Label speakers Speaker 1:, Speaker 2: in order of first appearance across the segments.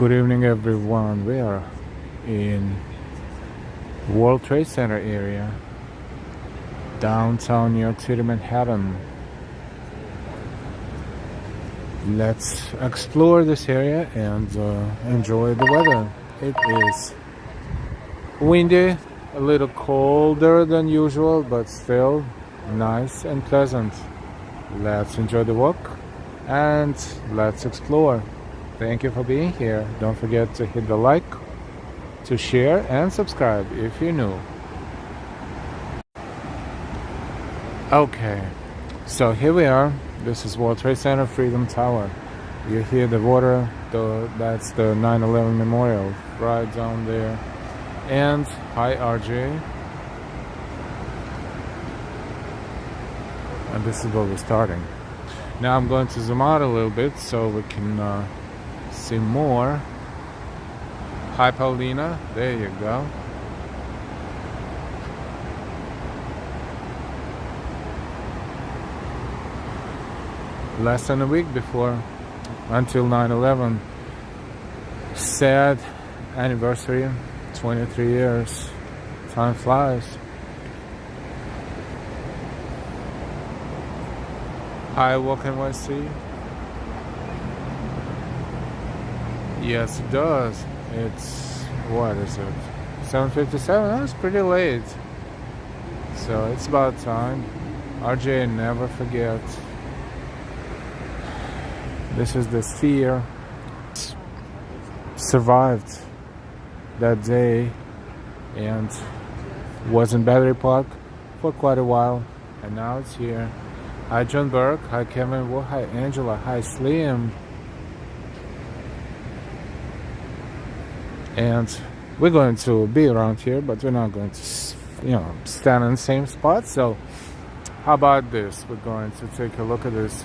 Speaker 1: Good evening, everyone. We are in World Trade Center area, downtown New York City, Manhattan. Let's explore this area and enjoy the weather. It is windy, a little colder than usual, but still nice and pleasant. Let's enjoy the walk and let's explore. Thank you for being here. Don't forget to hit the like, to share, and subscribe if you're new. Okay, so here we are. This is World Trade Center Freedom Tower. You hear the water, that's the 9/11 memorial right down there. And hi RJ. And this is where we're starting. Now I'm going to zoom out a little bit so we can see more. Hi Paulina, there you go. Less than a week before, until 9/11. Sad anniversary, 23 years. Time flies. Hi, what can I see? Yes, it does. It's, what is it? 7:57? That's pretty late. So it's about time. RJ never forget. This is the sphere. Survived that day and was in Battery Park for quite a while. And now it's here. Hi John Burke. Hi Kevin. Well, hi Angela. Hi Slim. And we're going to be around here, but we're not going to, stand in the same spot. So how about this? We're going to take a look at this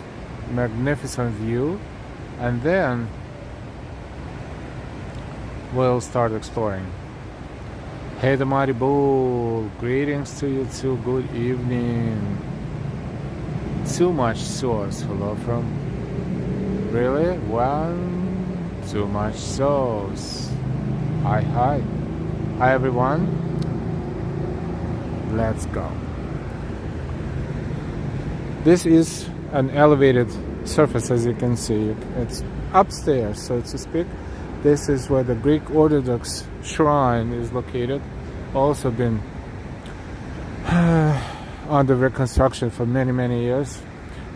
Speaker 1: magnificent view, and then we'll start exploring. Hey, the Mighty Bull. Greetings to you too. Good evening. Too much sauce. Hello from. Really? Too much sauce. Hi, hi. Hi, everyone. Let's go. This is an elevated surface, as you can see. It's upstairs, so to speak. This is where the Greek Orthodox shrine is located. Also been under reconstruction for many, many years.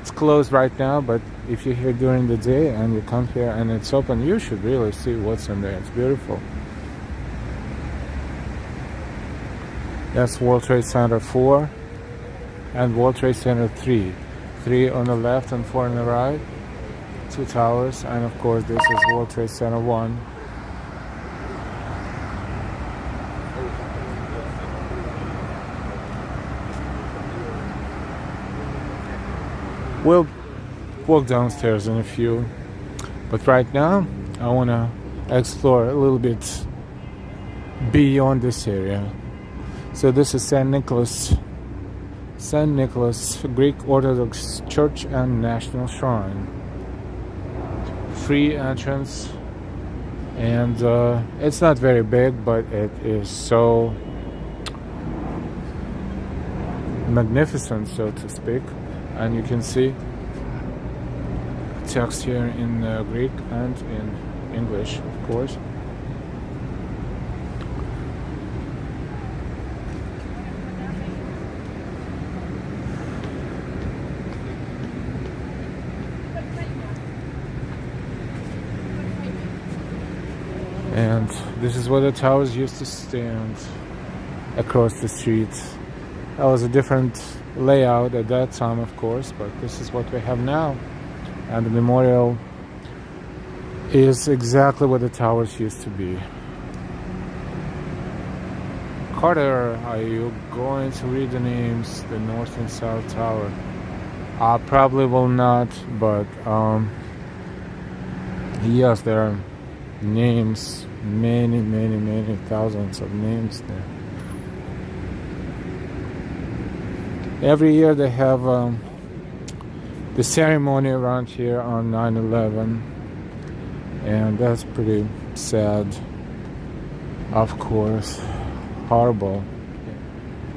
Speaker 1: It's closed right now, but if you're here during the day and you come here and it's open, you should really see what's in there. It's beautiful. That's World Trade Center 4 and World Trade Center 3. 3 on the left and 4 on the right. 2 towers. And of course this is World Trade Center 1. We'll walk downstairs in a few. But right now I want to explore a little bit beyond this area. So this is St. Nicholas Greek Orthodox Church and National Shrine. Free entrance, and it's not very big, but it is so magnificent, so to speak. And you can see text here in Greek and in English, of course. And this is where the towers used to stand across the street. That was a different layout at that time, of course, but this is what we have now. And the memorial is exactly where the towers used to be. Carter, are you going to read the names, the North and South Tower? I probably will not, but yes, there are names, many thousands of names there. Every year they have the ceremony around here on 9/11, and that's pretty sad, of course. Horrible.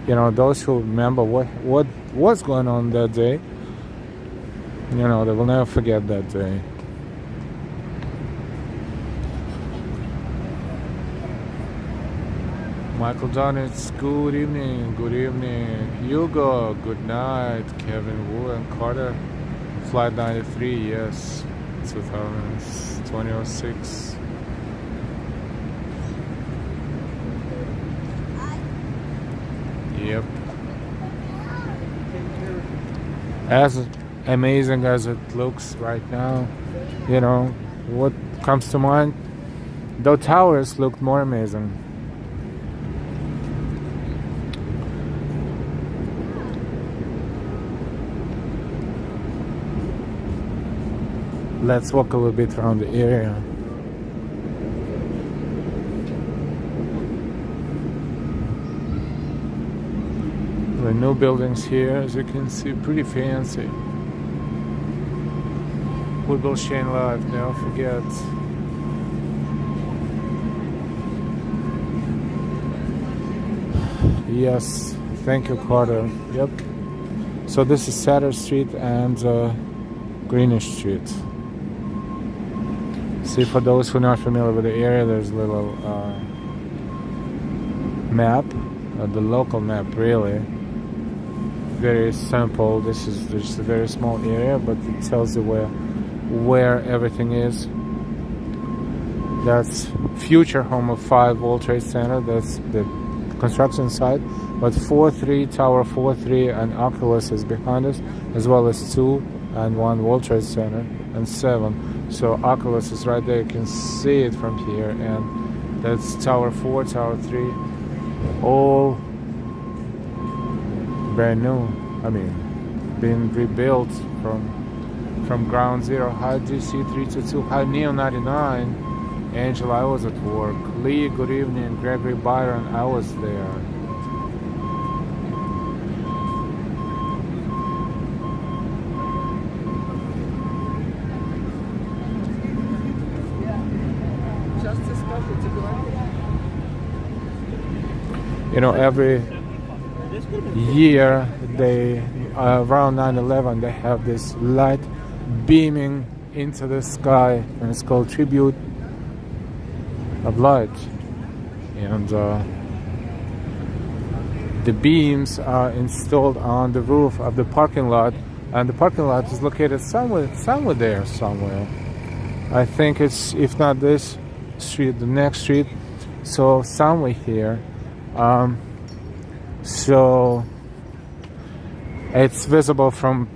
Speaker 1: You know, those who remember what was going on that day, you know, they will never forget that day. Michael Donitz, good evening, good evening. Hugo, good night. Kevin Wu and Carter, Flight 93, yes, 2006. Yep. As amazing as it looks right now, you know, what comes to mind? The towers looked more amazing. Let's walk a little bit around the area. The new buildings here, as you can see, pretty fancy. Football Chain Live, never forget. Yes, thank you, Carter. Yep. So this is Satter Street and Greenish Street. See, for those who are not familiar with the area, there's a little map, the local map, really. Very simple. This is just a very small area, but it tells you where everything is. That's future home of 5 World Trade Center. That's the construction site. But 4-3, Tower 4-3 and Oculus is behind us, as well as 2 and 1 World Trade Center and 7. So Oculus is right there. You can see it from here, and that's Tower 4, Tower 3, all brand new. I mean, being rebuilt from ground zero. Hi DC322. Hi Neo99. Angela, I was at work. Lee, good evening. Gregory Byron, I was there. You know, every year they around 9/11 they have this light beaming into the sky, and it's called Tribute of Light. And the beams are installed on the roof of the parking lot, and the parking lot is located somewhere there. I think it's, if not this street, the next street, so somewhere here. So it's visible from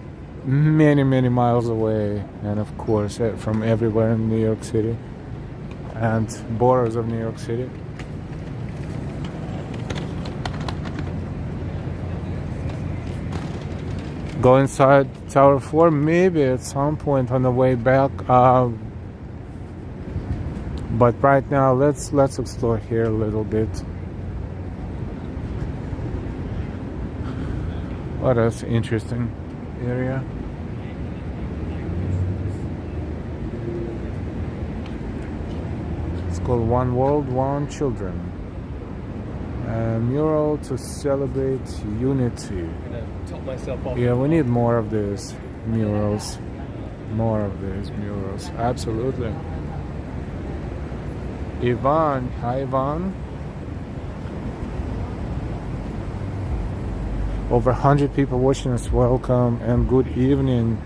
Speaker 1: many miles away, and of course from everywhere in New York City and borders of New York City. Go inside Tower 4 maybe at some point on the way back, but right now let's explore here a little bit. What else interesting area? It's called One World, One Children. A mural to celebrate unity. Yeah, we need more of these murals. More of these murals. Absolutely. Ivan, hi Ivan. Over 100 people watching us. Welcome and good evening.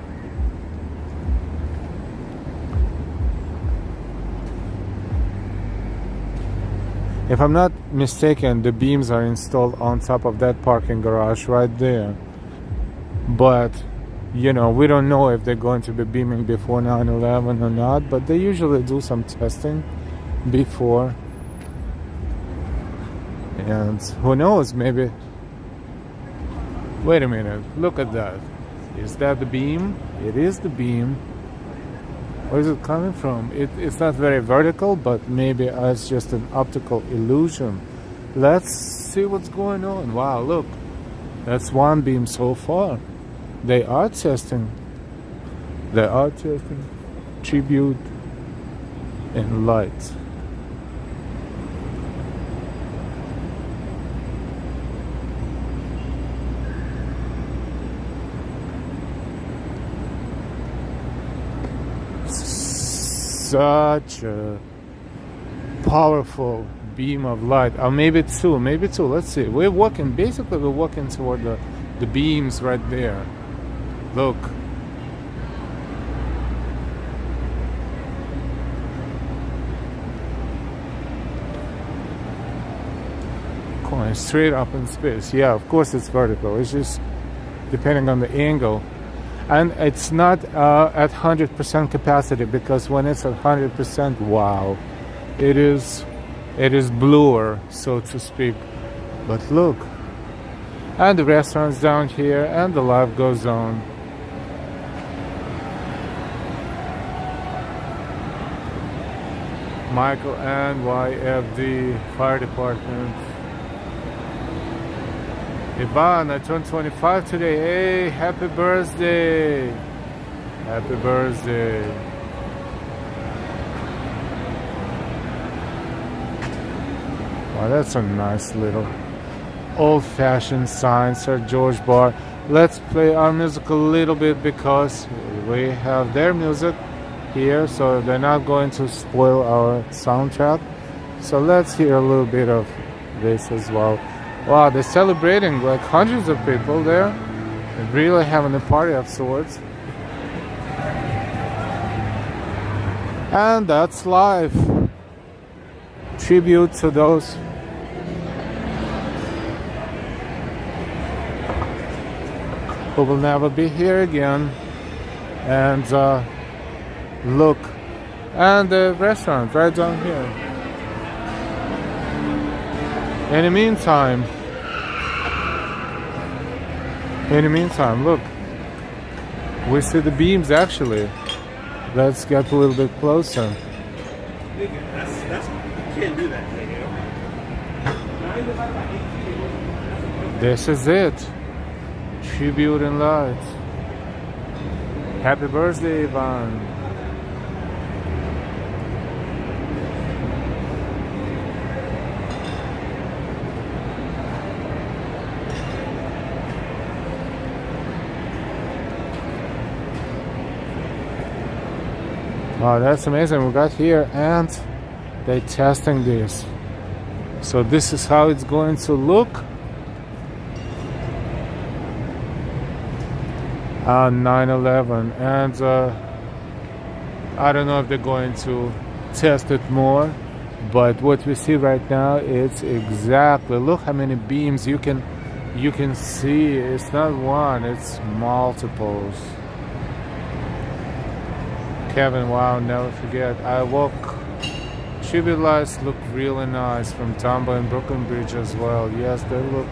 Speaker 1: If I'm not mistaken, the beams are installed on top of that parking garage right there. But, you know, we don't know if they're going to be beaming before 9/11 or not, but they usually do some testing before. And who knows, maybe... Wait a minute, look at that. Is that the beam? It is the beam. Where is it coming from? It's not very vertical, but maybe it's just an optical illusion. Let's see what's going on. Wow, look. That's one beam so far. They are testing. Tribute and light. Such a powerful beam of light. Or maybe two. Let's see. We're walking toward the beams right there. Look. Going straight up in space. Yeah, of course it's vertical. It's just depending on the angle. And it's not at 100% capacity, because when it's at 100%, wow, it is bluer, so to speak. But look, and the restaurant's down here, and the life goes on. Michael and YFD Fire Department. Ivan, I turned 25 today. Hey, happy birthday! Happy birthday! Wow, that's a nice little old-fashioned sign, Sir George Bar. Let's play our music a little bit, because we have their music here, so they're not going to spoil our soundtrack. So let's hear a little bit of this as well. Wow, they're celebrating, like hundreds of people there. They're really having a party of sorts. And that's life. Tribute to those who will never be here again. And look, and the restaurant right down here. In the meantime, look, we see the beams actually. Let's get a little bit closer.
Speaker 2: You can't do that.
Speaker 1: This is it. Tribute in light. Happy birthday, Ivan. Wow, that's amazing. We got here and they're testing this. So this is how it's going to look on 9/11. And I don't know if they're going to test it more, but what we see right now, it's exactly, look how many beams you can see. It's not one, it's multiples. Kevin, wow, never forget. I woke. Tribute lights look really nice from Dumbo and Brooklyn Bridge as well. Yes, they look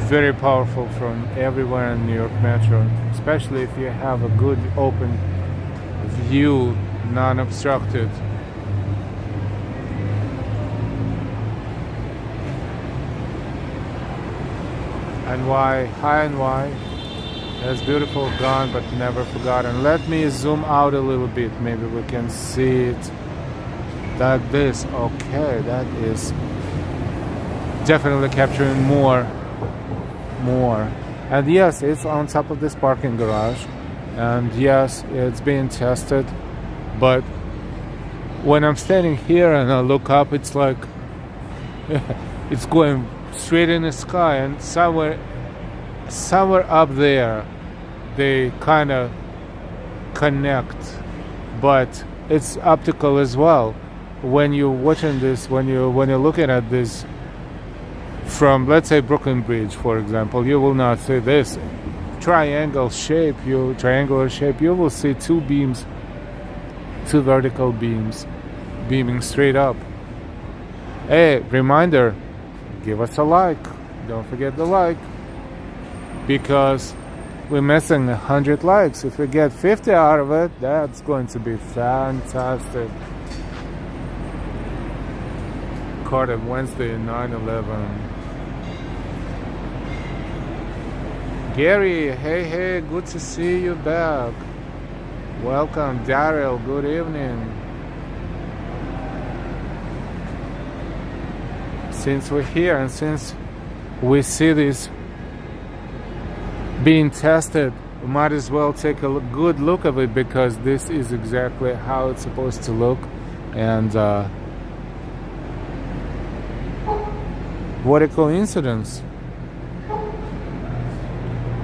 Speaker 1: very powerful from everywhere in New York Metro, especially if you have a good open view, non-obstructed. And why? Hi and why? That's beautiful, gone but never forgotten. Let me zoom out a little bit. Maybe we can see it like this. Okay, that is definitely capturing more. And yes, it's on top of this parking garage. And yes, it's being tested. But when I'm standing here and I look up, it's like it's going straight in the sky, and somewhere up there they kind of connect, but it's optical as well. When you're watching this, when you're looking at this from, let's say, Brooklyn Bridge, for example, you will not see this triangular shape. You will see two beams, two vertical beams beaming straight up. Hey, reminder, give us a like. Don't forget the like, because we're missing 100 likes. If we get 50 out of it, that's going to be fantastic. Cardiff, Wednesday, 9/11. Gary, hey, good to see you back. Welcome, Daryl. Good evening. Since we're here and since we see this being tested, we might as well take a good look of it, because this is exactly how it's supposed to look. And what a coincidence.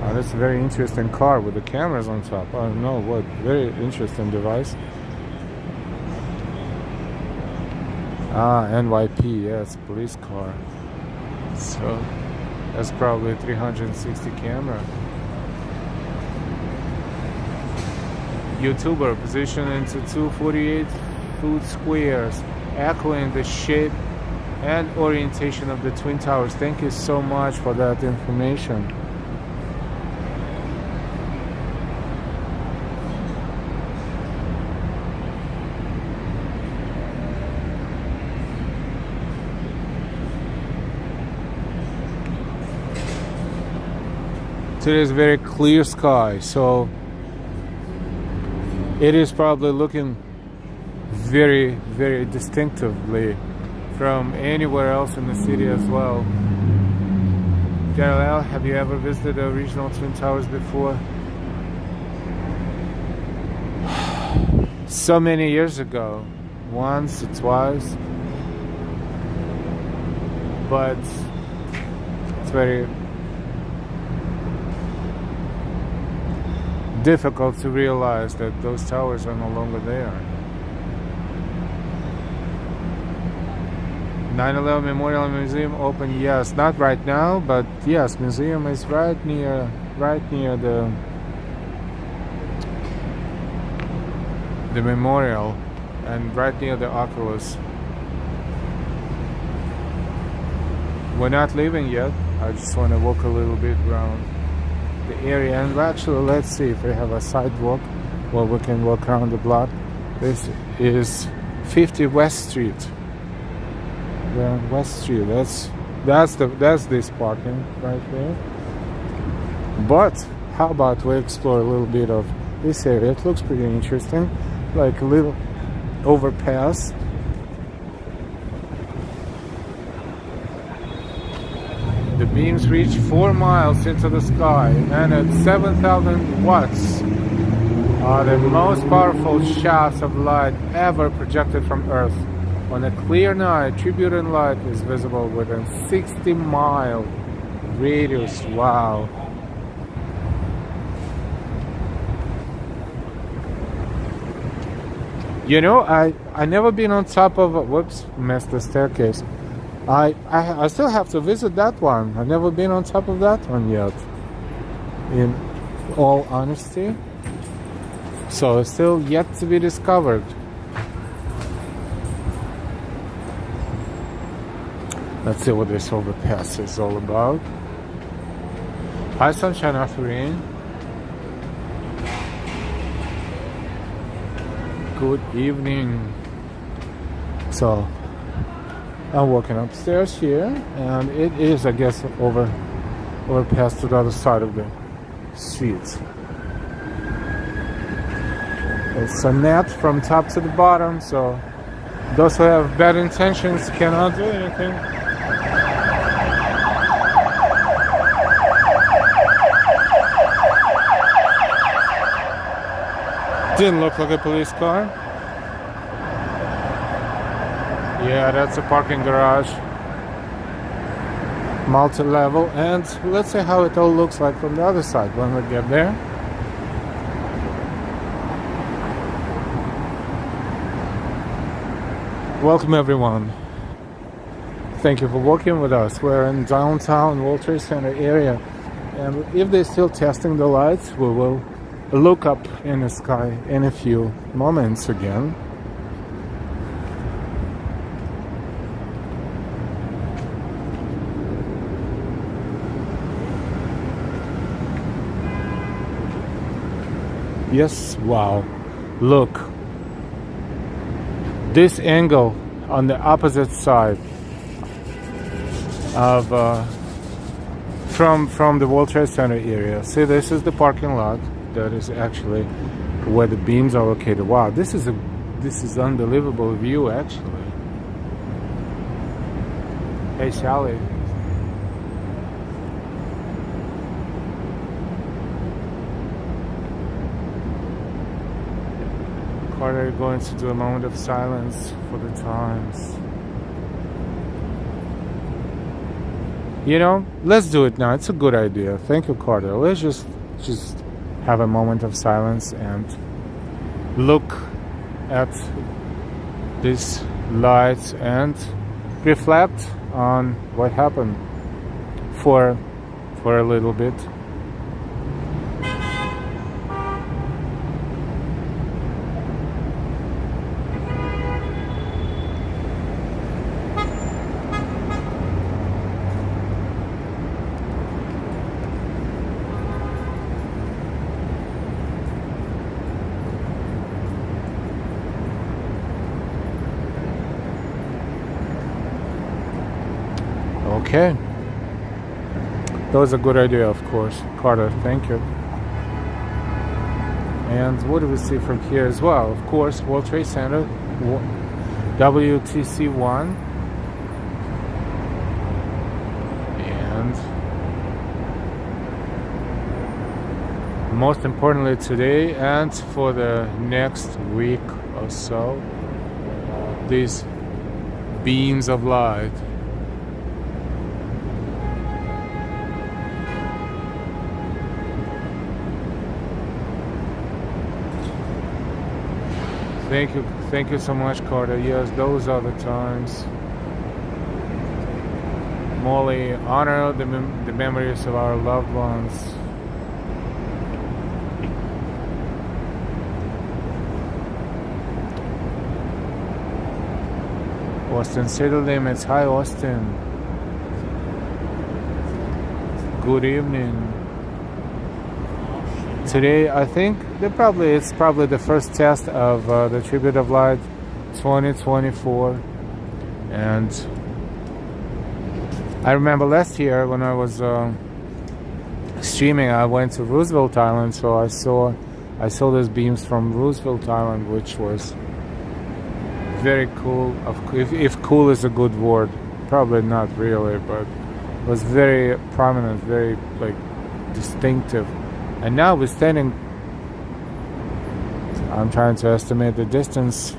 Speaker 1: Oh, that's a very interesting car with the cameras on top. I don't know what. Very interesting device. Ah, NYP. Yeah, it's a police car. So that's probably a 360 camera. YouTuber positioned into 248-foot squares, echoing the shape and orientation of the Twin Towers. Thank you so much for that information. Today is very clear sky, so it is probably looking very, very distinctively from anywhere else in the city as well. Daryl, have you ever visited the original Twin Towers before? So many years ago, once or twice, but it's very difficult to realize that those towers are no longer there. 9/11 Memorial Museum open, yes, not right now, but yes, museum is right near the memorial and right near the Oculus. We're not leaving yet. I just want to walk a little bit around the area, and actually let's see if we have a sidewalk where we can walk around the block. This is 50 West Street. Yeah, West Street. That's this parking right there. But how about we explore a little bit of this area? It looks pretty interesting, like a little overpass. The beams reach 4 miles into the sky, and at 7,000 watts are the most powerful shafts of light ever projected from Earth. On a clear night, Tributan light is visible within 60-mile radius. Wow. You know, I never been on top of a, whoops, missed the staircase. I still have to visit that one. I've never been on top of that one yet, in all honesty. So it's still yet to be discovered. Let's see what this overpass is all about. Hi, sunshine after rain. Good evening. So I'm walking upstairs here, and it is, I guess, overpass to the other side of the street. It's a net from top to the bottom, so those who have bad intentions cannot do anything. Didn't look like a police car. Yeah, that's a parking garage. Multi-level, and let's see how it all looks like from the other side when we get there. Welcome everyone. Thank you for walking with us. We're in downtown World Trade Center area, and if they're still testing the lights, we will look up in the sky in a few moments again. Yes, wow. Look. This angle on the opposite side of from the World Trade Center area. See, this is the parking lot that is actually where the beams are located. Wow, this is unbelievable view actually. Hey Sally. Carter going to do a moment of silence for the times. You know, let's do it now. It's a good idea. Thank you, Carter. Let's just have a moment of silence and look at these lights and reflect on what happened for a little bit. Okay. That was a good idea, of course. Carter, thank you. And what do we see from here as well? Of course, World Trade Center, WTC 1. And most importantly today and for the next week or so, these beams of light. Thank you so much, Carter. Yes, those are the times. Molly, honor the memories of our loved ones. Austin City Limits. Hi, Austin. Good evening. Today, I think it's probably the first test of the Tribute of Light 2024, and I remember last year when I was streaming, I went to Roosevelt Island, so I saw those beams from Roosevelt Island, which was very cool. If cool is a good word, probably not really, but it was very prominent, very like distinctive. And now we're standing, I'm trying to estimate the distance,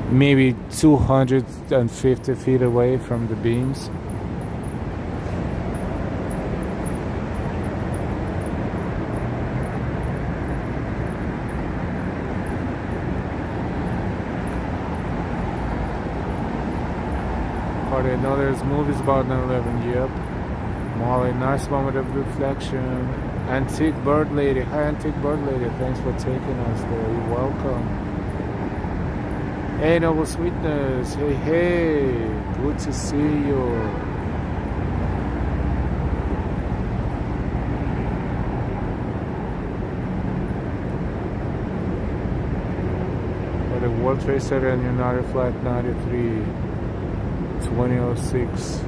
Speaker 1: maybe 250 feet away from the beams. I know there's movies about 9/11, yep. Molly, nice moment of reflection. Antique Bird Lady. Hi, Antique Bird Lady. Thanks for taking us there. You're welcome. Hey, Noble Sweetness. Hey. Good to see you. For the World Trade Center and United Flight 93, 2006.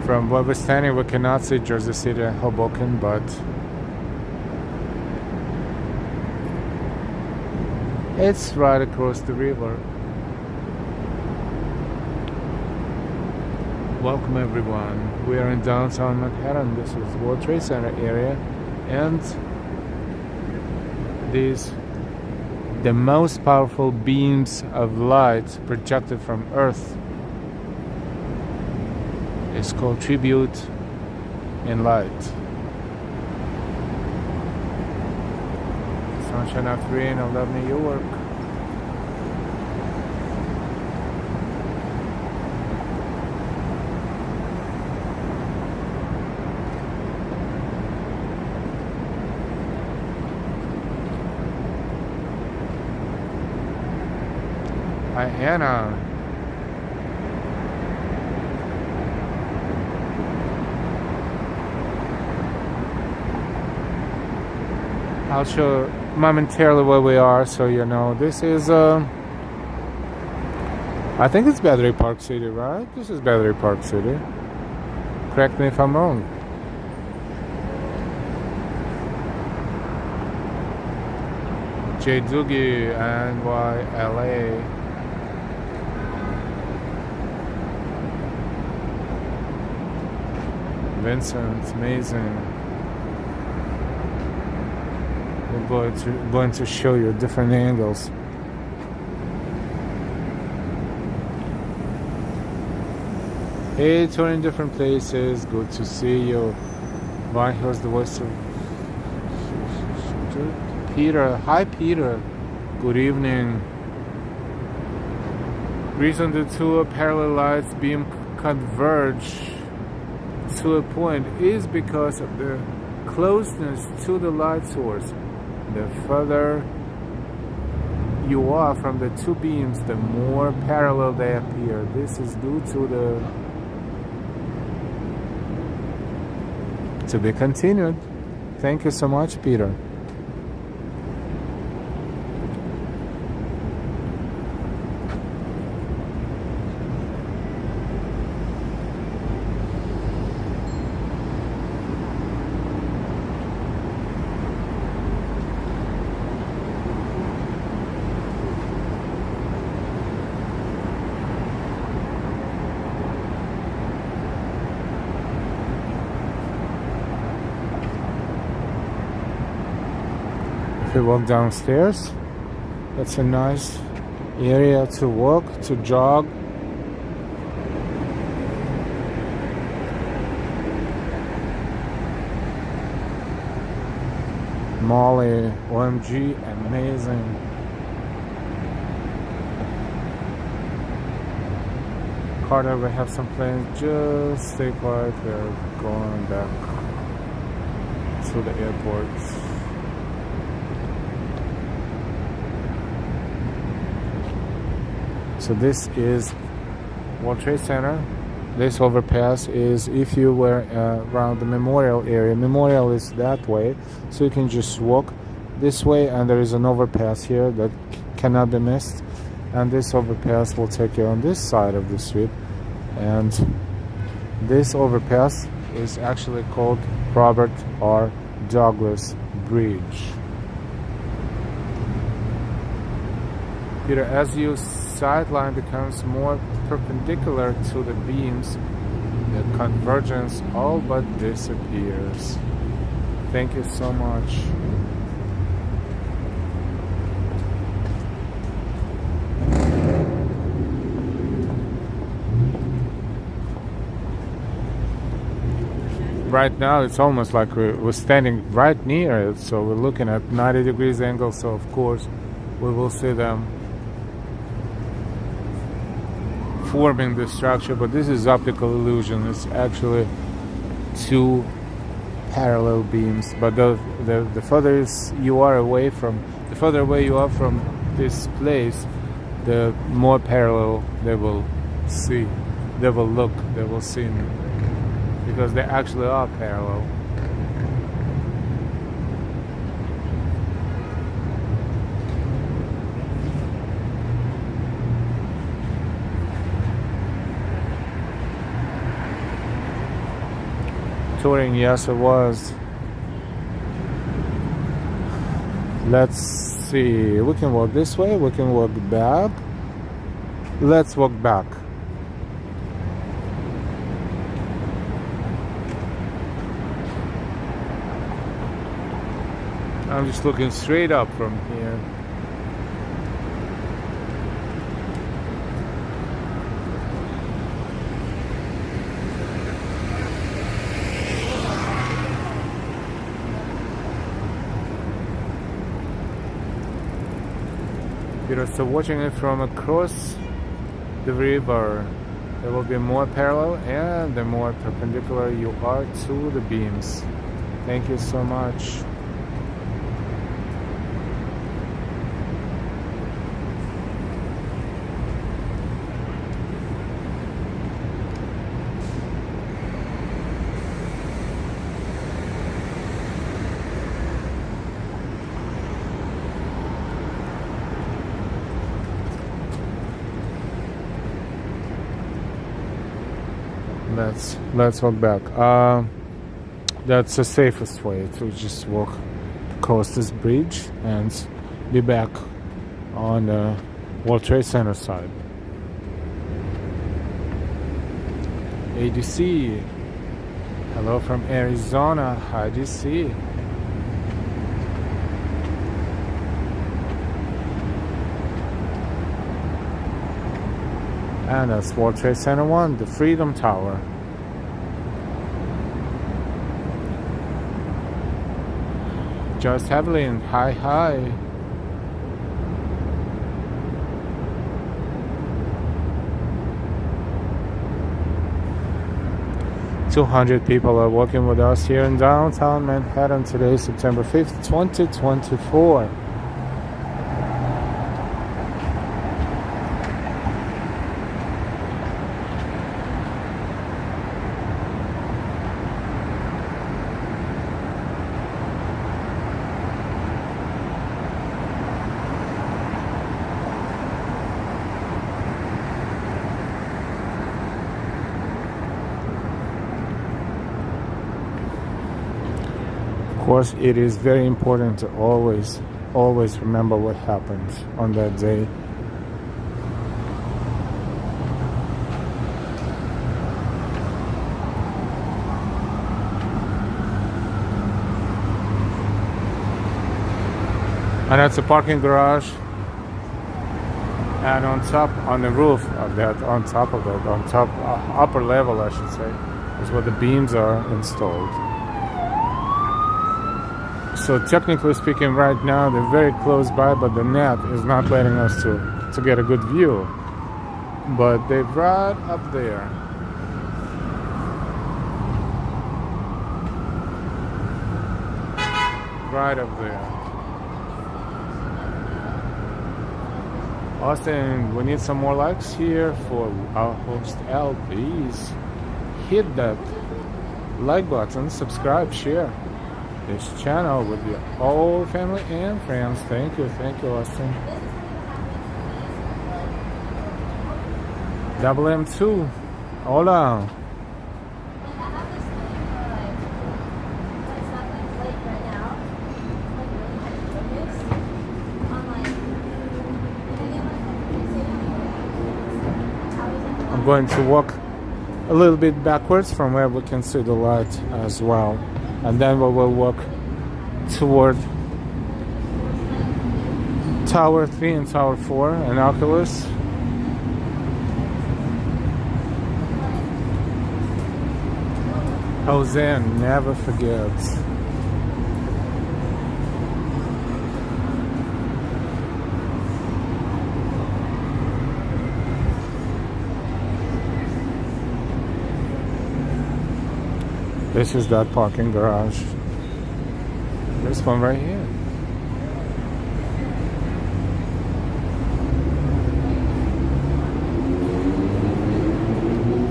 Speaker 1: From where we're standing, we cannot see Jersey City and Hoboken, but it's right across the river. Welcome everyone. We are in downtown Manhattan. This is World Trade Center area, and the most powerful beams of light projected from Earth. It's called Tribute in Light. Sunshine After Rain, I love New York. Hi, Anna. I'll show momentarily where we are, so you know. This is I think it's Battery Park City, right? This is Battery Park City. Correct me if I'm wrong. J. Doogie, NYLA. Vincent, amazing. We're going to show you different angles. Hey, touring different places. Good to see you. Why, here's the voice of Peter. Hi, Peter. Good evening. Reason the two parallel lights beam converge to a point is because of the closeness to the light source. The further you are from the two beams, the more parallel they appear. This is due to the to be continued. Thank you so much, Peter. We walk downstairs. That's a nice area to walk, to jog. Molly, OMG, amazing. Carter, we have some plans. Just stay quiet. We're going back to the airport. So this is World Trade Center. This overpass is if you were around the Memorial area. Memorial is that way, so you can just walk this way, and there is an overpass here that cannot be missed. And this overpass will take you on this side of the street. And this overpass is actually called Robert R. Douglas Bridge. Peter, as you sideline becomes more perpendicular to the beams, the convergence all but disappears. Thank you so much. Right now it's almost like we're standing right near it, so we're looking at 90 degrees angle, so of course we will see them forming the structure, but this is optical illusion. It's actually two parallel beams, but the further you are away from, the further away you are from this place, the more parallel they will see, they will look, they will seem, because they actually are parallel. Touring, yes, it was. Let's see. We can walk this way. We can walk back. Let's walk back. I'm just looking straight up from here. So watching it from across the river, there will be more parallel, and the more perpendicular you are to the beams. Thank you so much. let's walk back. That's the safest way to just walk across this bridge and be back on the World Trade Center side. ADC, hello from Arizona. Hi, DC. And that's World Trade Center 1, the Freedom Tower. Just Evelyn, hi. 200 people are working with us here in downtown Manhattan today, September 5th, 2024. Of course, it is very important to always remember what happened on that day. And that's a parking garage. And on the roof of that, upper level, I should say, is where the beams are installed. So technically speaking, right now they're very close by, but the net is not letting us to get a good view. But they're right up there. Right up there. Austin, we need some more likes here for our host L. Please hit that like button, subscribe, share this channel with your whole family and friends. Thank you, Austin. Double M2, hola. I'm going to walk a little bit backwards from where we can see the light as well. And then we will walk toward Tower 3 and Tower 4 and Oculus. Jose never forgets. This is that parking garage. This one right here.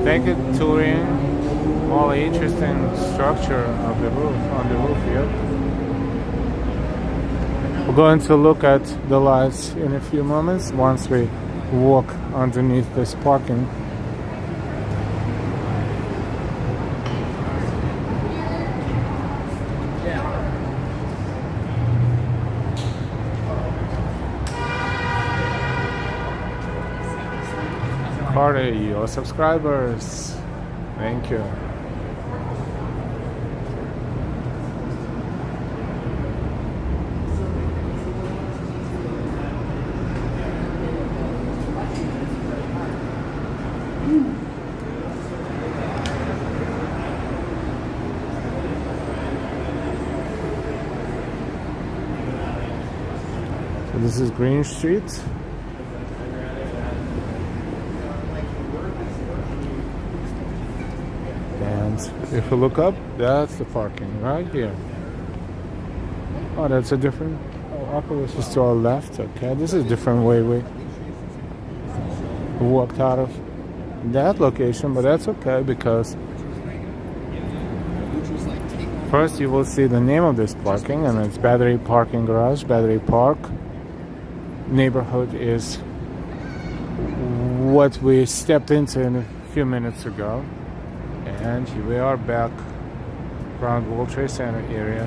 Speaker 1: Thank you, Turing. All the interesting structure of the roof, on the roof here. We're going to look at the lights in a few moments once we walk underneath this parking. Party, your subscribers. Thank you. So this is Green Street. If you look up, that's the parking right here. Oh, that's a different. Oh, Oculus is to our left. Okay, this is a different way we walked out of that location, but that's okay because first you will see the name of this parking, and it's Battery Parking Garage, Battery Park. Neighborhood is what we stepped into a few minutes ago. And here we are back around World Trade Center area.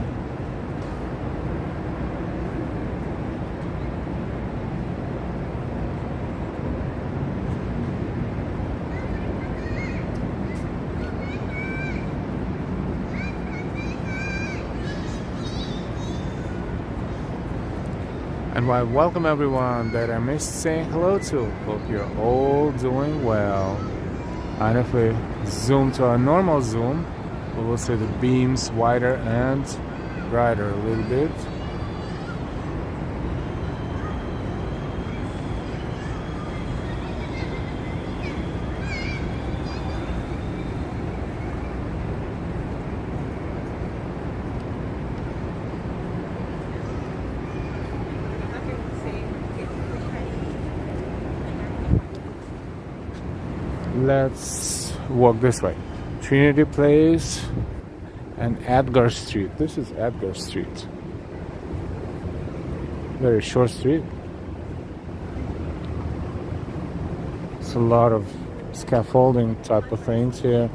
Speaker 1: And I welcome everyone that I missed saying hello to. Hope you're all doing well. And if we zoom to our normal zoom, we will see the beams wider and brighter a little bit. Let's walk this way. Trinity Place and Edgar Street. This is Edgar Street. Very short street. It's a lot of scaffolding type of things here.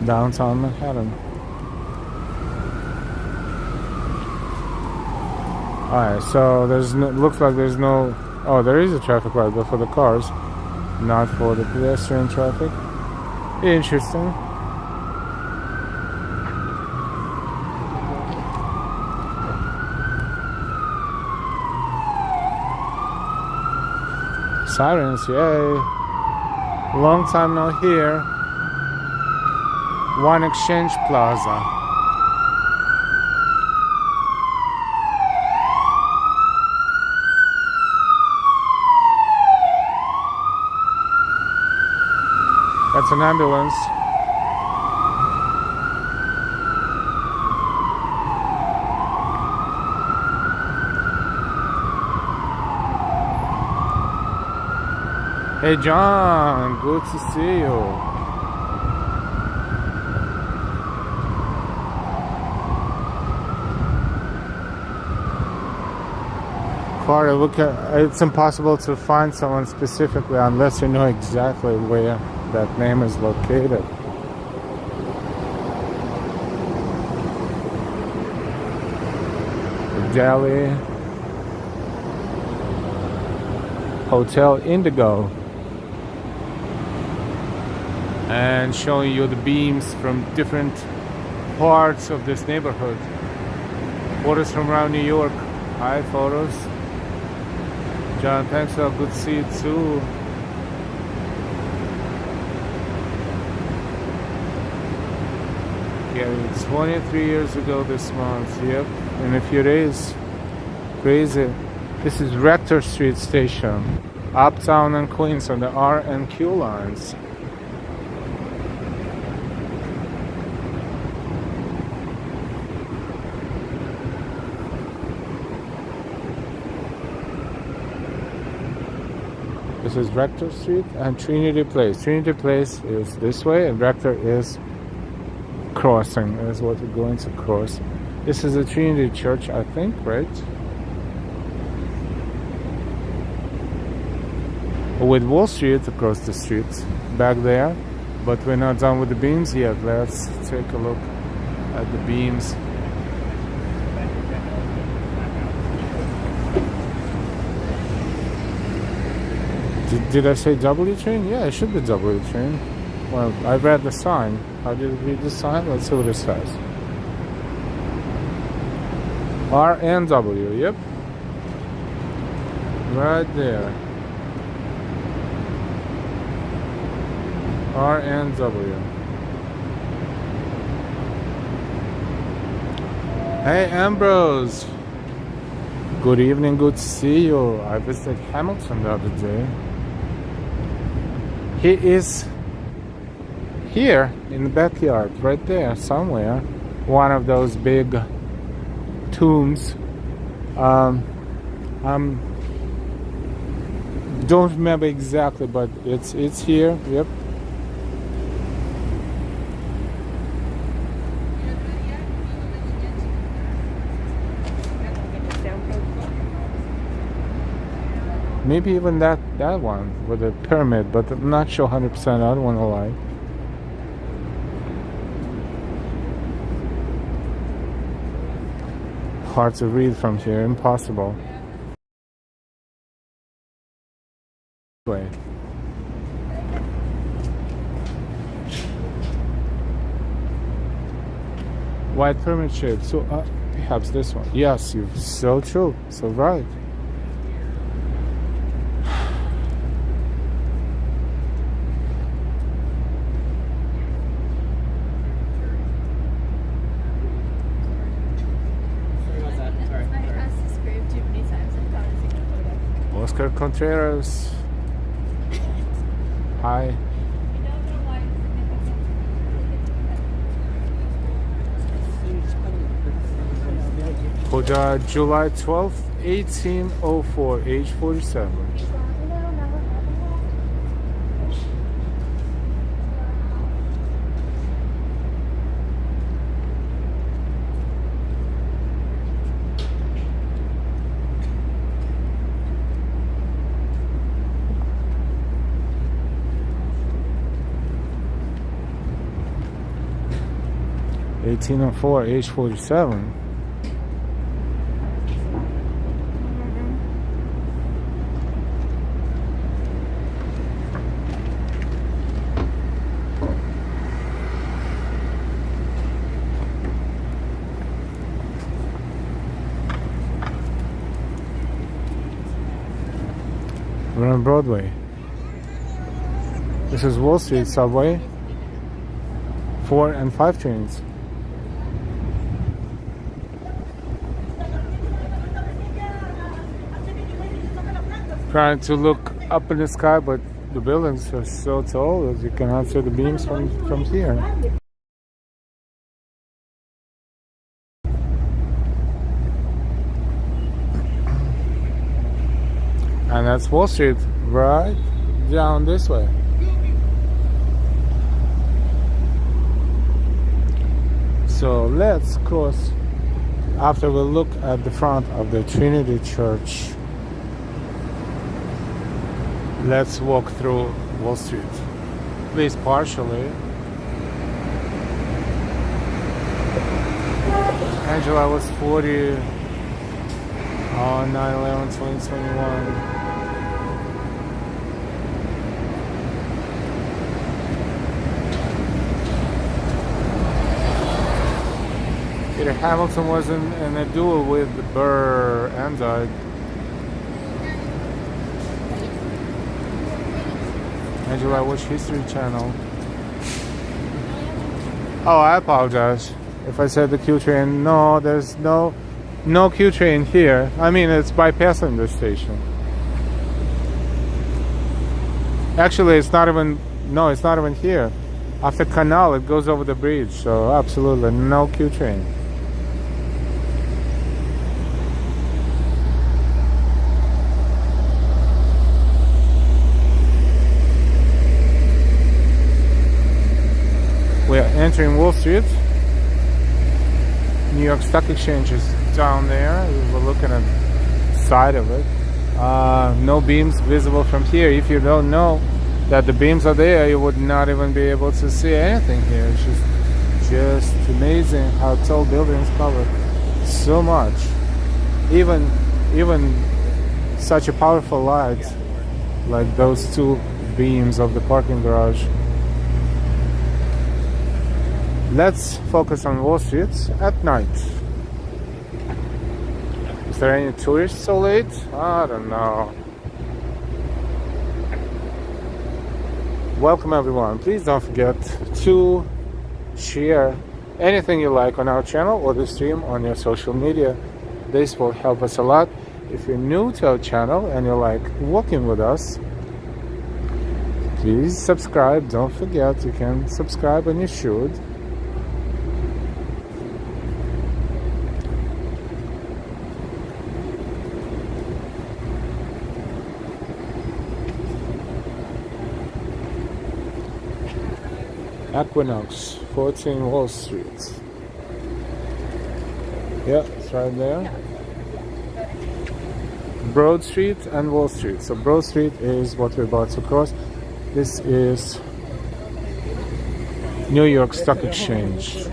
Speaker 1: Downtown Manhattan. Alright, so there's no, looks like there's no, oh, there is a traffic light, but for the cars, not for the pedestrian traffic. Interesting. Sirens, yay. Long time no here. One Exchange Plaza. That's an ambulance. Hey John, good to see you. Carter, look at, it's impossible to find someone specifically unless you know exactly where that name is located. Delhi Hotel Indigo, and showing you the beams from different parts of this neighborhood. Photos from around New York. Hi, photos. John, thanks, so good to see you too. Yeah, 23 years ago this month, yep, in a few days. Crazy. This is Rector Street Station, Uptown and Queens on the R and Q lines. This is Rector Street and Trinity Place. Trinity Place is this way and Rector is crossing, is what we're going to cross. This is a Trinity Church, I think, right? With Wall Street across the street back there, but we're not done with the beams yet. Let's take a look at the beams. Did I say W train? Yeah, it should be W train. Well, I read the sign. How did you read the sign? Let's see what it says. R and W, yep. Right there. R and W. Hey Ambrose. Good evening, good to see you. I visited Hamilton the other day. He is here in the backyard, right there, somewhere. One of those big tombs. Don't remember exactly, but it's here. Yep. Maybe even that one with the pyramid, but I'm not sure 100%. I don't want to lie. Hard to read from here, impossible. Way. White pyramid shape. So perhaps this one. Yes, you're so true. So right. Oscar Contreras. Hi. July 12th, 1804, age 47. Age 47. We're on Broadway. This is Wall Street subway. 4 and 5 trains. Trying to look up in the sky, but the buildings are so tall that you cannot see the beams from here. And that's Wall Street, right down this way. So let's cross after we look at the front of the Trinity Church. Let's walk through Wall Street, at least partially. Angela was 40 on 9/11/2021. Peter Hamilton was in a duel with Burr and died. Angela, watch History Channel. Oh, I apologize if I said the Q train. No, there's no Q train here. I mean, it's bypassing this station. Actually, it's not even here. After Canal, it goes over the bridge. So absolutely no Q train. We are entering Wall Street. New York Stock Exchange is down there. We're looking at the side of it. No beams visible from here. If you don't know that the beams are there, you would not even be able to see anything here. It's just amazing how tall buildings cover so much. Even such a powerful light like those two beams of the parking garage. Let's focus on Wall Street at night. Is there any tourists so late? I don't know. Welcome everyone. Please don't forget to share anything you like on our channel or the stream on your social media. This will help us a lot. If you're new to our channel and you like walking with us, please subscribe. Don't forget, you can subscribe and you should. Equinox, 14 Wall Street. Yeah, it's right there. Broad Street and Wall Street. So Broad Street is what we're about to cross. This is New York Stock Exchange.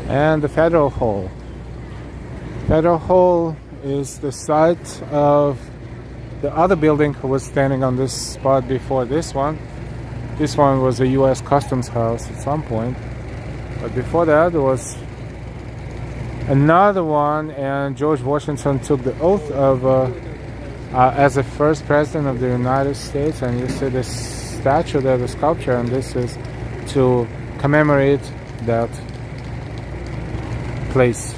Speaker 1: And the Federal Hall. Federal Hall is the site of the other building who was standing on this spot before this one. This one was a U.S. Customs House at some point, but before that there was another one, and George Washington took the oath of as the first president of the United States. And you see this statue there, the sculpture, and this is to commemorate that place.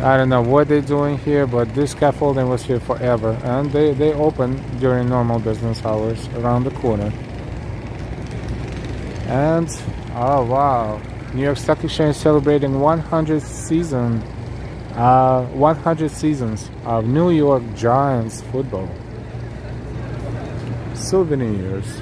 Speaker 1: I don't know what they're doing here, but this scaffolding was here forever, and they open during normal business hours around the corner. And oh wow, New York Stock Exchange celebrating 100 seasons of New York Giants football. Souvenirs.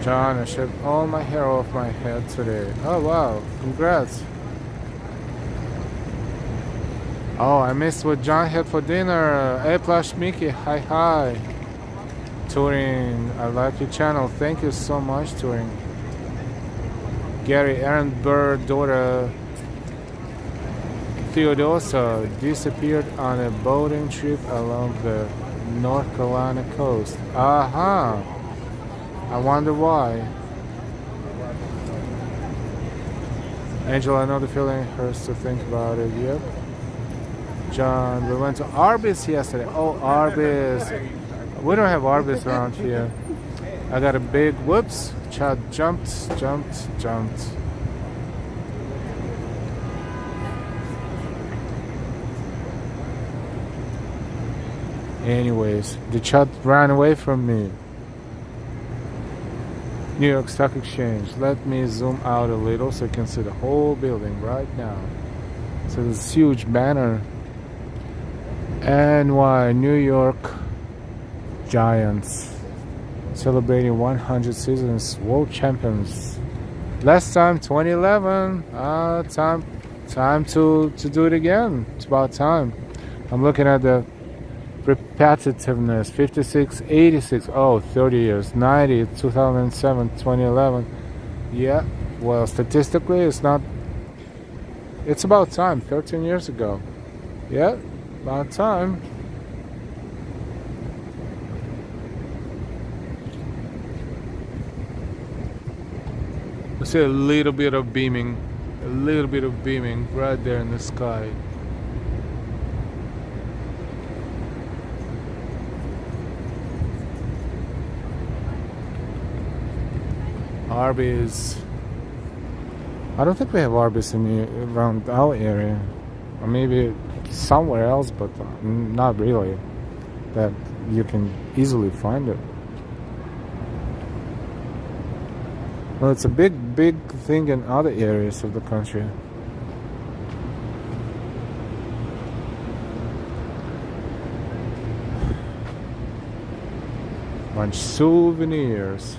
Speaker 1: John, I shaved all my hair off my head today. Oh wow, congrats. Oh, I missed what John had for dinner. Hey, Plush Mickey, hi. Touring, I like your channel. Thank you so much, Touring. Gary, Aaron Burr, daughter Theodosa disappeared on a boating trip along the North Carolina coast. Aha! I wonder why. Angel, I know the feeling. Hurts to think about it. Yep. John, we went to Arby's yesterday. Oh, Arby's. We don't have Arby's around here. I got a big whoops. Chad jumped. Anyways, the chat ran away from me. New York Stock Exchange. Let me zoom out a little so you can see the whole building right now. So this huge banner. NY New York Giants celebrating 100 seasons, world champions. Last time 2011. Time to do it again. It's about time. I'm looking at the repetitiveness. 56, 86, oh, 30 years. 90, 2007, 2011. Yeah, well, statistically it's not. It's about time. 13 years ago. Yeah, about time. I see a little bit of beaming right there in the sky. Arby's. I don't think we have Arby's around our area, or maybe somewhere else, but not really that you can easily find it. Well, it's a big thing in other areas of the country. Bunch of souvenirs.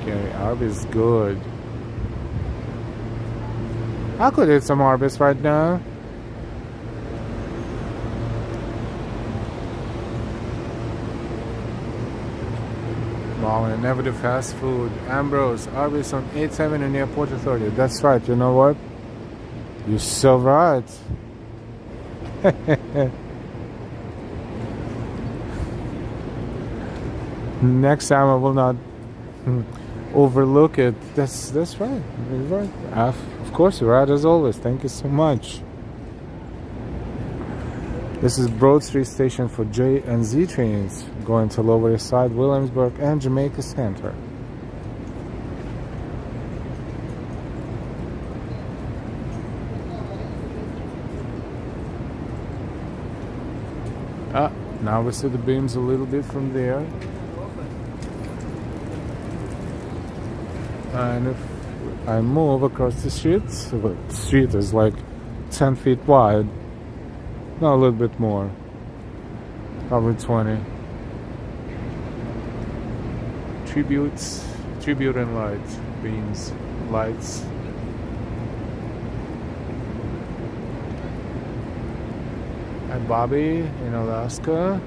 Speaker 1: Okay, Arby's good. I could eat some Arby's right now. Wow, I never do fast food. Ambrose, Arby's on 8th Avenue near Port Authority. That's right, you know what? You're so right. Next time I will not overlook it. That's right. You're right. Of course, you're right as always. Thank you so much. This is Broad Street Station for J and Z trains going to Lower East Side, Williamsburg, and Jamaica Center. Now we see the beams a little bit from there. And if I move across the street, so the street is like 10 feet wide. No, a little bit more. Probably 20. Tribute and light. Beams. Lights. Hi Bobby in Alaska.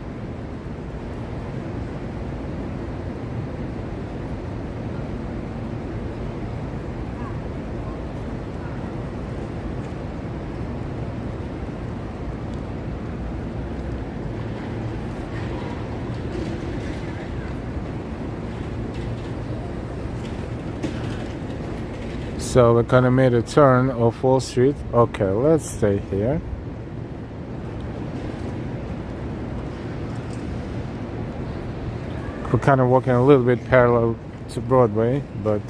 Speaker 1: So we kind of made a turn off Wall Street. Okay, let's stay here. We're kind of walking a little bit parallel to Broadway, but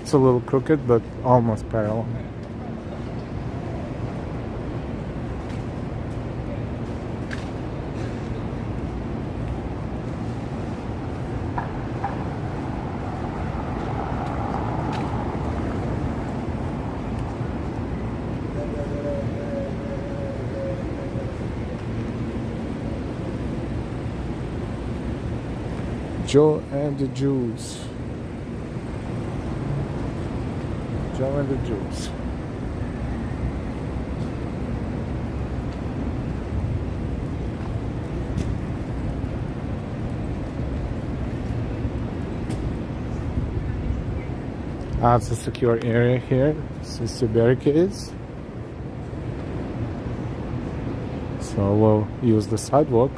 Speaker 1: it's a little crooked, but almost parallel. Joe and the Jews. Joe and the Jews. It's a secure area here. This is the barricades. So we'll use the sidewalk.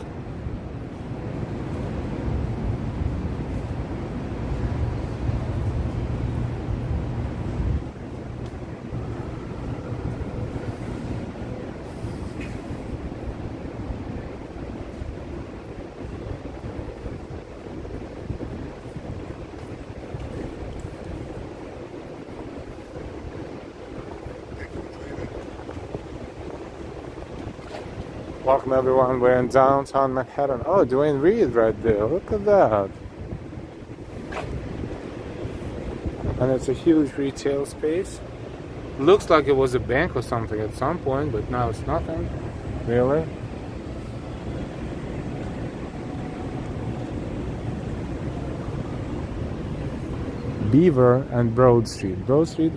Speaker 1: Welcome everyone, we're in downtown Manhattan. Oh, Dwayne Reed right there, look at that. And it's a huge retail space. Looks like it was a bank or something at some point, but now it's nothing, really. Beaver and Broad Street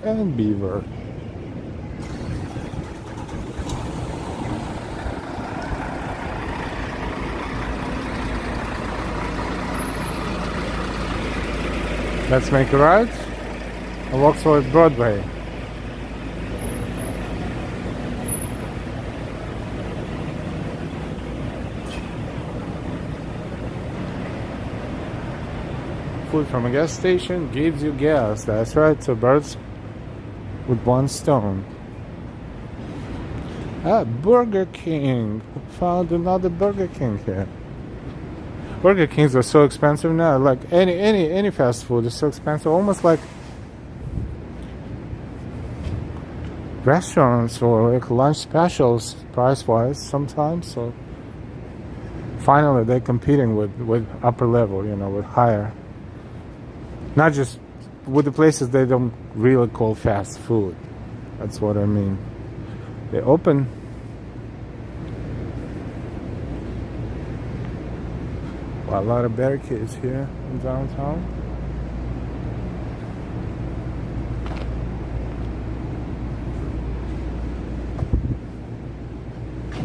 Speaker 1: and Beaver. Let's make a right and walk toward Broadway. Food from a gas station gives you gas. That's right, so birds with one stone. Burger King. Found another Burger King here. Burger Kings are so expensive now. Like any fast food is so expensive, almost like restaurants or like lunch specials price-wise sometimes. So finally they're competing with upper level, you know, with higher. Not just with the places they don't really call fast food. That's what I mean. They open. A lot of barricades here in downtown.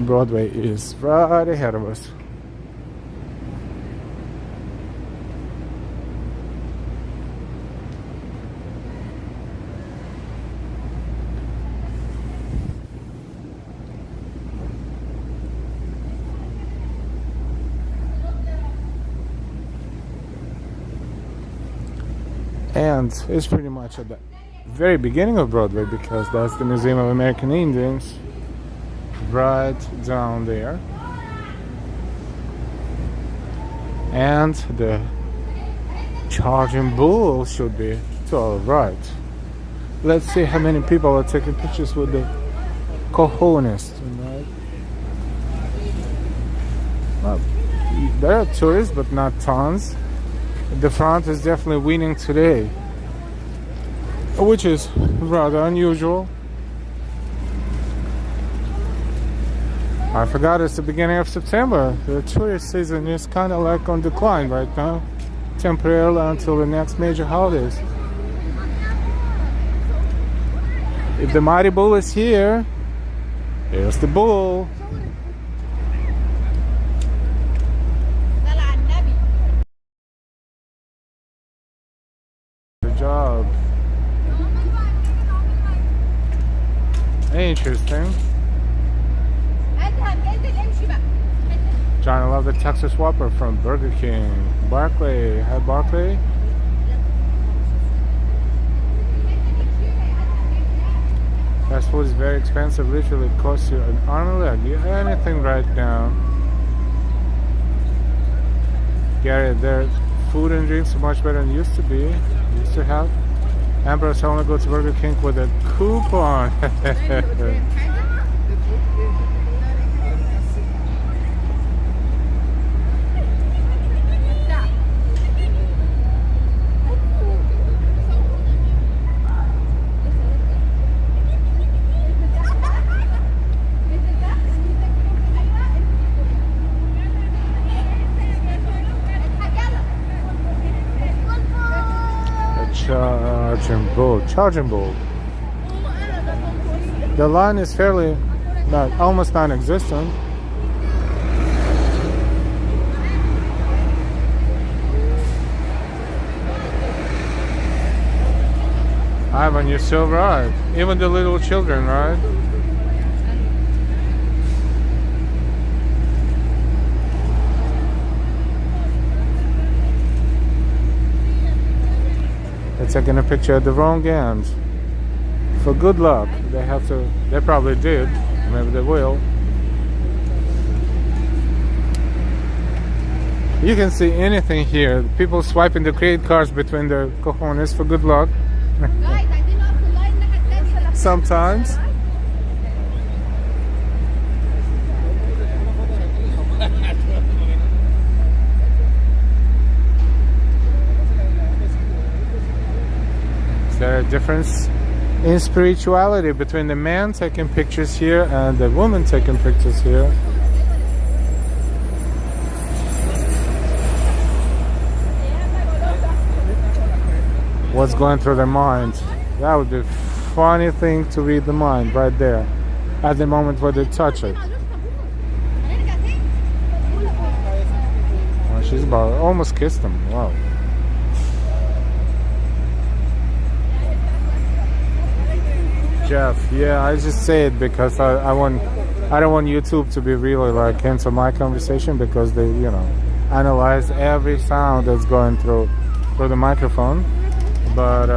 Speaker 1: Broadway is right ahead of us. And it's pretty much at the very beginning of Broadway, because that's the Museum of American Indians right down there. And the Charging Bull should be to our right. Let's see how many people are taking pictures with the cojones tonight. Well, there are tourists, but not tons. The front is definitely winning today, which is rather unusual. I forgot it's the beginning of September. The tourist season is kind of like on decline right now, temporarily until the next major holidays. If the mighty bull is here, here's the bull. Good job. Interesting. John, I love the Texas Whopper from Burger King. Barclay, hi Barclay. Fast food is very expensive. Literally it costs you an arm and a leg. You anything right now. Gary, their food and drinks are much better than it used to be. Used to have. Ambrose only go to Burger King with a coupon. Charging bull. The line is fairly, almost non-existent. Ivan, you're so right. Even the little children, right? They're taking a picture at the wrong end. For good luck. They have to, they probably did. Maybe they will. You can see anything here. People swiping the credit cards between their cojones for good luck. Sometimes. Is there a difference in spirituality between the man taking pictures here and the woman taking pictures here? What's going through their minds? That would be a funny thing to read the mind right there at the moment where they touch it. Well, she's about almost kissed him. Wow. Jeff, yeah, I just say it because I don't want YouTube to be really like into my conversation, because they, analyze every sound that's going through the microphone. But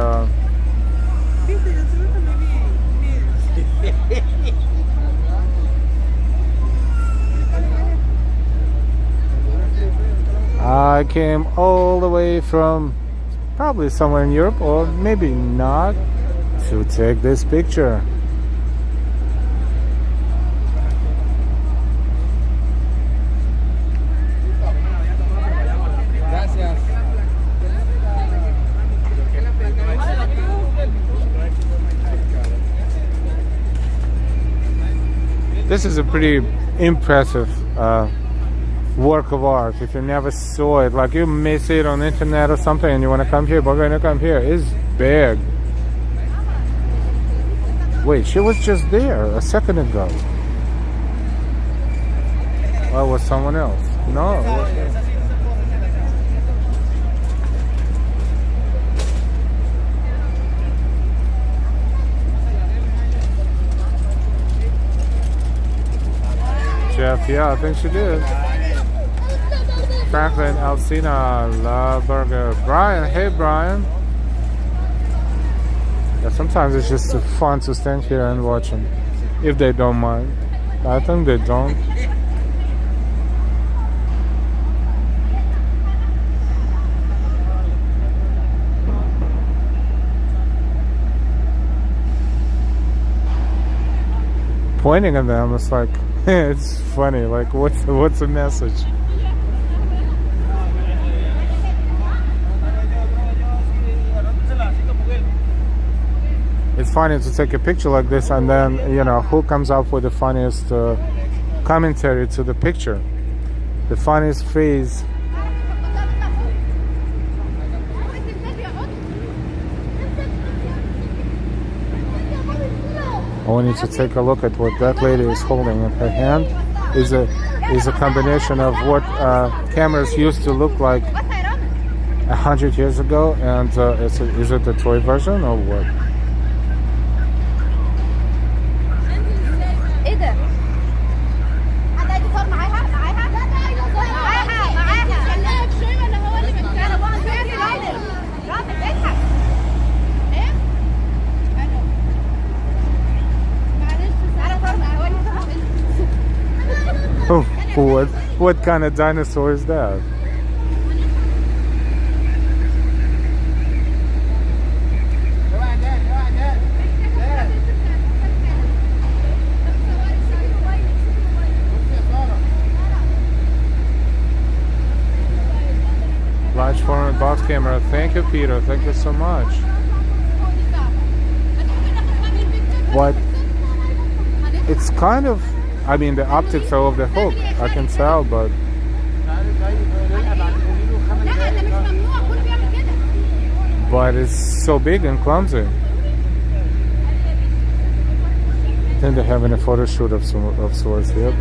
Speaker 1: I came all the way from probably somewhere in Europe, or maybe not, to take this picture. This is a pretty impressive work of art. If you never saw it, like you may see it on the internet or something and you want to come here, but when you come here, it's big. Wait, she was just there a second ago. Or it was someone else? No. Jeff, yeah, I think she did. Franklin, Alcina, La Burger. Brian, hey Brian. Yeah, sometimes it's just fun to stand here and watch them, if they don't mind. I think they don't. pointing at them. It's like it's funny. Like what's the message? It's funny to take a picture like this, and then who comes up with the funniest commentary to the picture, the funniest phrase. I want you to take a look at what that lady is holding in her hand. Is a combination of what cameras used to look like 100 years ago, and is it the toy version or what? What kind of dinosaur is that? Large format box camera. Thank you, Peter. Thank you so much. What? It's kind of, I mean, the optics are of the hook, I can tell, but it's so big and clumsy. I think they're having a photo shoot of sorts here.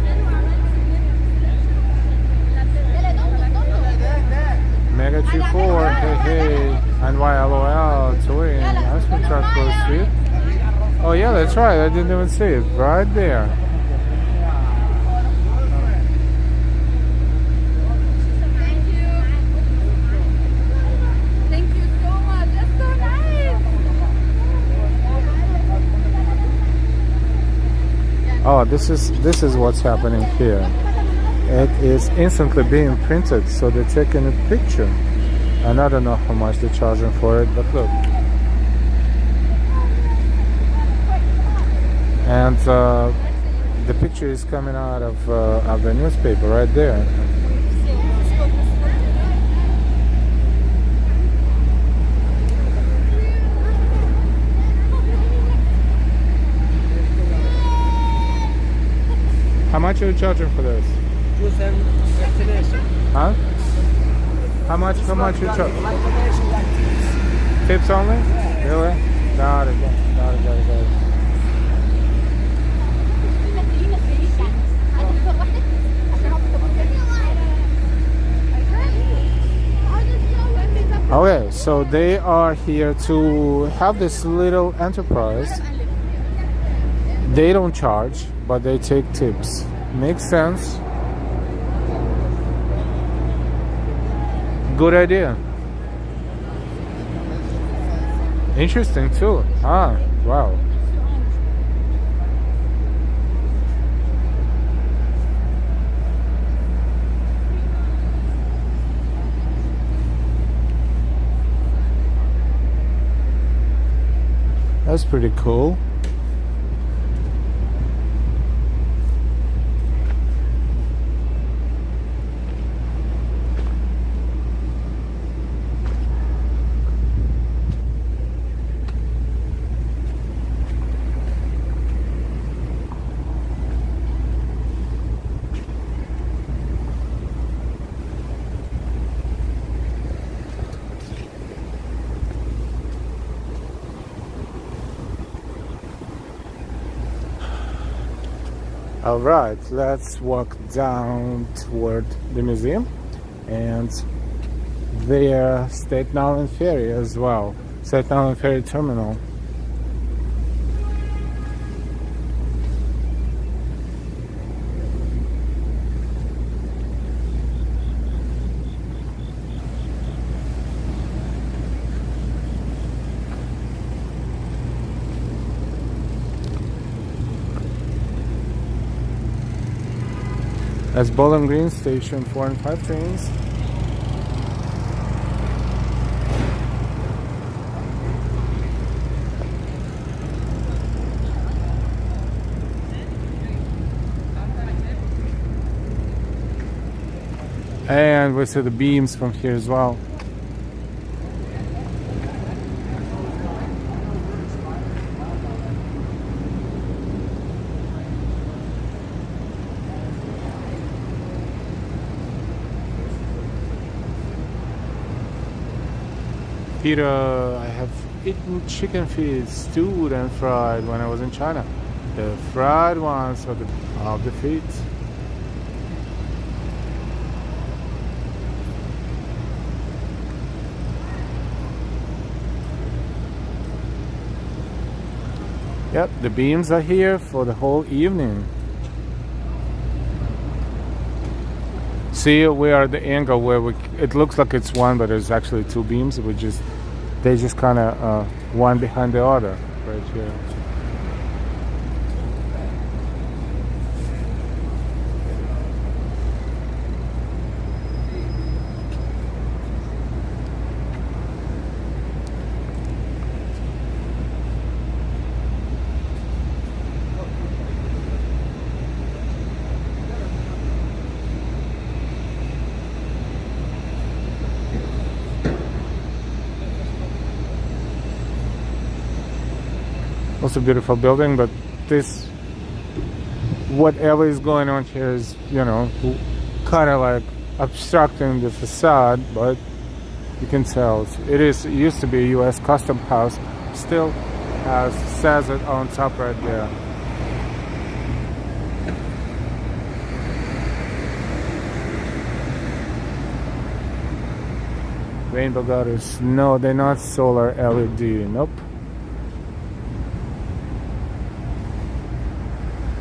Speaker 1: Mega 24, hey, NYLOL, touring, ice cream truck close street. Oh yeah, that's right, I didn't even see it, right there. Oh, this is what's happening here. It is instantly being printed, so they're taking a picture. And I don't know how much they're charging for it, but look. And the picture is coming out of the newspaper right there. How much are you charging for this?
Speaker 2: Juice and destination.
Speaker 1: Huh? How much you charge? Tips only? Really? Got it. Okay, so they are here to have this little enterprise. They don't charge, but they take tips. Makes sense. Good idea. Interesting too. Ah, wow. That's pretty cool. Alright, let's walk down toward the museum and their Staten Island Ferry as well. Staten Island Ferry Terminal. That's Bowling Green Station, 4 and 5 trains. And we see the beams from here as well. Peter, I have eaten chicken feet stewed and fried when I was in China. The fried ones of the feet. Yep, the beams are here for the whole evening. See, we are at the angle where it looks like it's one, but it's actually two beams. They just kind of one behind the other right here. Also beautiful building, but this, whatever is going on here is, you know, kind of like obstructing the facade, but you can tell it used to be a U.S. custom house, still says it on top right there. Rainbow gutters, no, they're not solar LED, nope.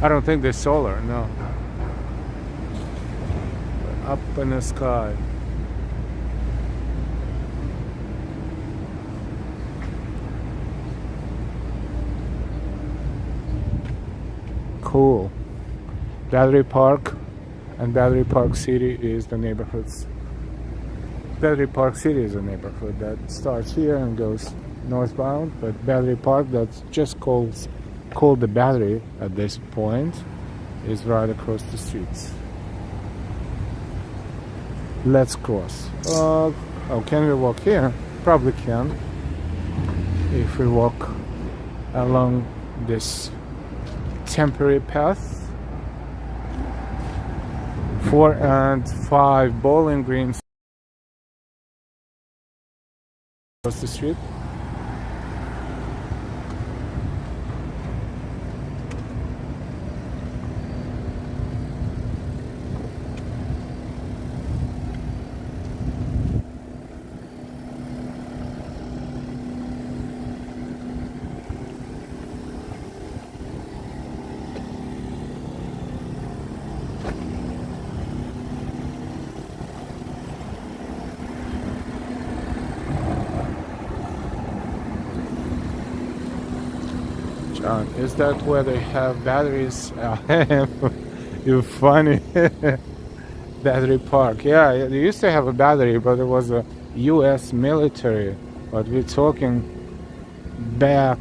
Speaker 1: I don't think they're solar, no. Up in the sky. Cool. Battery Park and Battery Park City is the neighborhoods. Battery Park City is a neighborhood that starts here and goes northbound, but Battery Park, that's just called the Battery at this point, is right across the street. Let's cross. Oh, can we walk here? Probably can. If we walk along this temporary path. 4 and 5 bowling greens across the street. John, is that where they have batteries? You're funny. Battery Park. Yeah, they used to have a battery, but it was a U.S. military. But we're talking back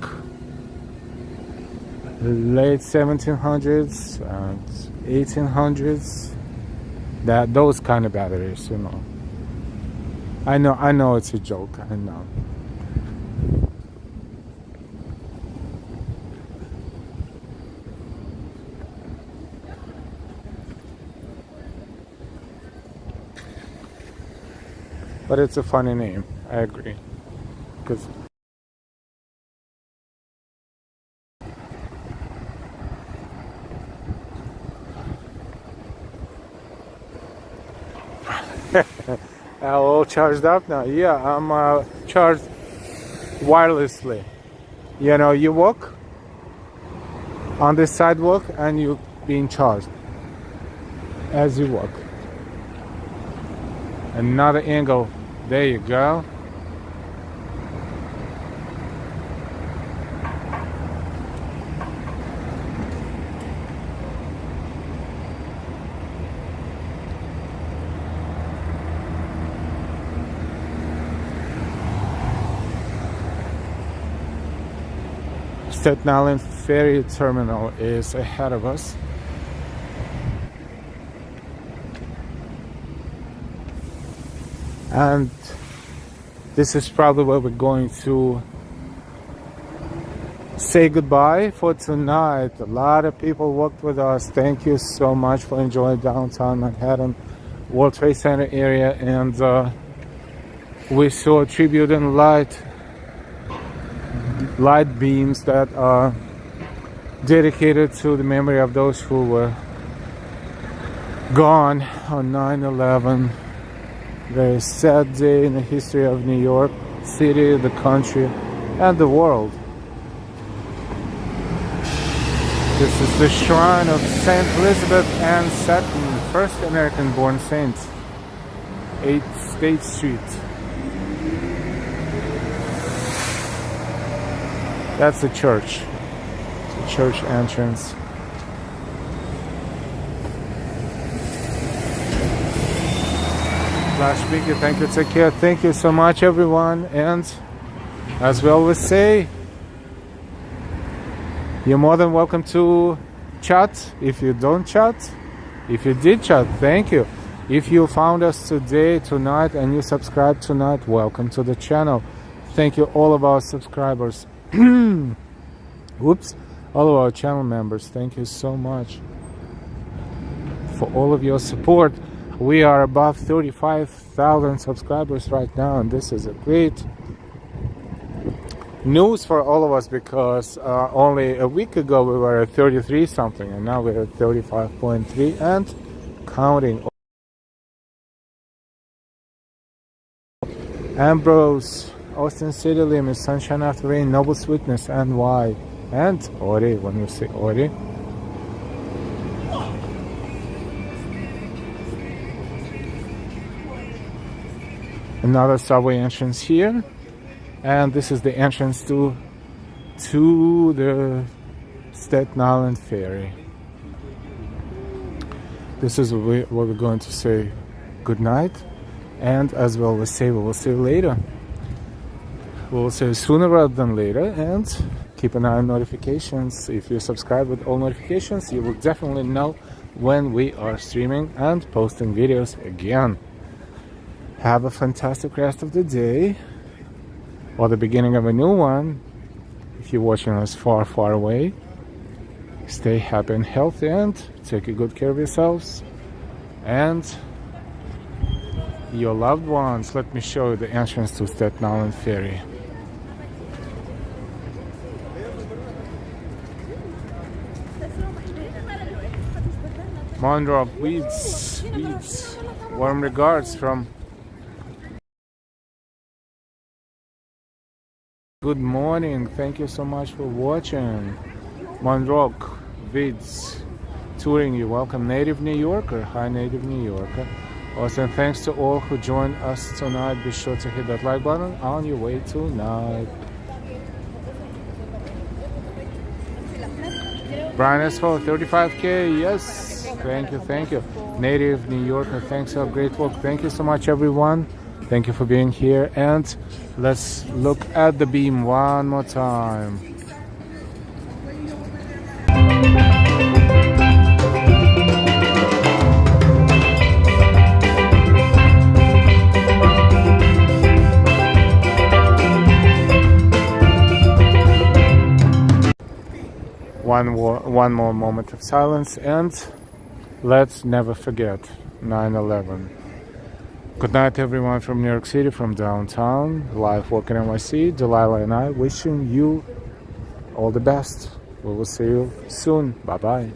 Speaker 1: late 1700s and 1800s. Those kind of batteries, you know. I know it's a joke. I know. But it's a funny name, I agree. Because all charged up now. Yeah, I'm charged wirelessly. You know, you walk on the sidewalk and you're being charged as you walk. Another angle. There you go. Staten Island ferry terminal is ahead of us. And this is probably where we're going to say goodbye for tonight. A lot of people worked with us. Thank you so much for enjoying downtown Manhattan, World Trade Center area, and we saw tribute and light beams that are dedicated to the memory of those who were gone on 9/11. Very sad day in the history of New York City, the country, and the world. This is the Shrine of St. Elizabeth and Sept, first American-born saint, 8th State Street. That's the church. The church entrance. Last speaker, thank you, take care. Thank you so much, everyone. And as we always say, you're more than welcome to chat. If you don't chat, if you did chat, thank you. If you found us today, tonight, and you subscribed tonight, welcome to the channel. Thank you, all of our subscribers. Oops, all of our channel members. Thank you so much for all of your support. We are above 35,000 subscribers right now, and this is a great news for all of us, because only a week ago we were at 33 something, and now we're at 35.3 and counting. Ambrose, Austin City Limit, Sunshine After Rain, Noble Sweetness, and Why, and Ori, when you say Ori. Another subway entrance here, and this is the entrance to the Staten Island ferry. This is where we're going to say good night, and as well we will see you later. We'll see you sooner rather than later, and keep an eye on notifications. If you subscribe with all notifications, you will definitely know when we are streaming and posting videos again. Have a fantastic rest of the day, or the beginning of a new one. If you're watching us far, far away, stay happy and healthy, and take good care of yourselves and your loved ones. Let me show you the entrance to Staten Island Ferry. Monroe, weeds. Warm regards from. Good morning, thank you so much for watching. Monroe, Vids, touring you. Welcome, native New Yorker. Hi, native New Yorker. Awesome, thanks to all who joined us tonight. Be sure to hit that like button on your way tonight. Brian Esfo, 35K, yes. Thank you. Native New Yorker, thanks for great work. Thank you so much, everyone. Thank you for being here, and let's look at the beam one more time. One more moment of silence, and let's never forget 9/11. Good night, everyone, from New York City, from downtown, live working NYC. Delilah and I wishing you all the best. We will see you soon. Bye-bye.